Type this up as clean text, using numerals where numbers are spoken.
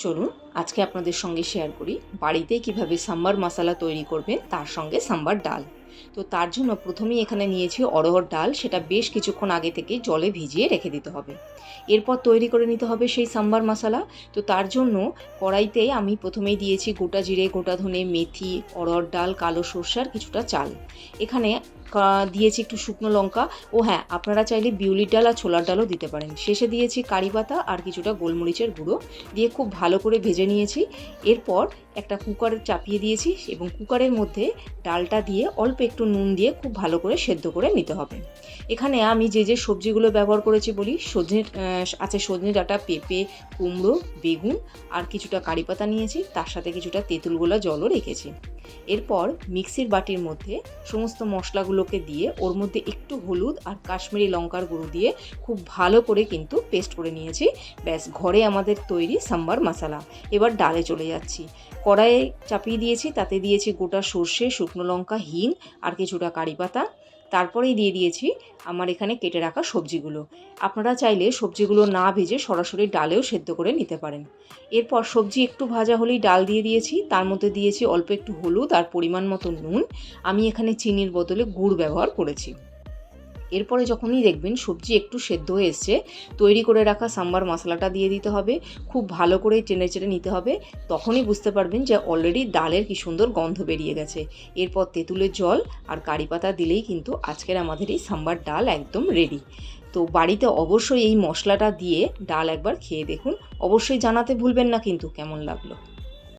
চলুন আজকে আপনাদের সঙ্গে শেয়ার করি বাড়িতে কিভাবে সাম্বার মশলা তৈরি করবেন, তার সঙ্গে সাম্বার ডাল। তো তার জন্য প্রথমেই এখানে নিয়েছি অড়হর ডাল। সেটা বেশ কিছুক্ষণ আগে থেকে জলে ভিজিয়ে রেখে দিতে হবে। এরপর তৈরি করে নিতে হবে সেই সাম্বার মশলা। তো তার জন্য কড়াইতে আমি প্রথমেই দিয়েছি গোটা জিরে, গোটা ধনে, মেথি, অড়হর ডাল, কালো সর্ষে আর কিছুটা চাল। এখানে দিয়েছি একটু শুকনো লঙ্কা। ও হ্যাঁ, আপনারা চাইলে বিউলির ডাল আর ছোলার ডালও দিতে পারেন। শেষে দিয়েছি কারি পাতা আর কিছুটা গোলমরিচের গুঁড়ো দিয়ে খুব ভালো করে ভেজে নিয়েছি। এরপর একটা কুকারে চাপিয়ে দিয়েছি এবং কুকারের মধ্যে ডালটা দিয়ে অল্প একটু নুন দিয়ে খুব ভালো করে সেদ্ধ করে নিতে হবে। এখানে আমি যে সবজিগুলো ব্যবহার করেছি বলি, সজনে ডাঁটা, পেঁপে, কুমড়ো, বেগুন আর কিছুটা কারি পাতা নিয়েছি, তার সাথে কিছুটা তেঁতুল গোলা জলও রেখেছি। এরপর মিক্সির বাটির মধ্যে সমস্ত মশলাগুলোকে দিয়ে ওর মধ্যে একটু হলুদ আর কাশ্মীরি লঙ্কার গুঁড়ো দিয়ে খুব ভালো করে কিন্তু পেস্ট করে নিয়েছি। ব্যাস, ঘরে আমাদের তৈরি সাম্বার মশলা। এবার ডালে চলে যাচ্ছি। কড়াইয়ে চাপিয়ে দিয়েছি, তাতে দিয়েছি গোটা সর্ষে, শুকনো লঙ্কা, হিং আর কিছুটা কারি পাতা। তারপরেই দিয়ে দিয়েছি আমার এখানে কেটে রাখা সবজিগুলো। আপনারা চাইলে সবজিগুলো না ভেজে সরাসরি ডালেও সেদ্ধ করে নিতে পারেন। এরপর সবজি একটু ভাজা হলেই ডাল দিয়ে দিয়েছি। তার মধ্যে দিয়েছি অল্প একটু হলুদ আর পরিমাণ মতো নুন। আমি এখানে চিনির বদলে গুড় ব্যবহার করেছি। এরপরে যখনই দেখবেন সবজি একটু সেদ্ধ হয়ে এসছে, তৈরি করে রাখা সাম্বার মশলাটা দিয়ে দিতে হবে। খুব ভালো করে চেড়ে চেড়ে নিতে হবে। তখনই বুঝতে পারবেন যে অলরেডি ডালের কি সুন্দর গন্ধ বেরিয়ে গেছে। এরপর তেঁতুলের জল আর কারি পাতা দিলেই কিন্তু আজকের আমাদের এই সাম্বার ডাল একদম রেডি। তো বাড়িতে অবশ্যই এই মশলাটা দিয়ে ডাল একবার খেয়ে দেখুন। অবশ্যই জানাতে ভুলবেন না কিন্তু কেমন লাগলো।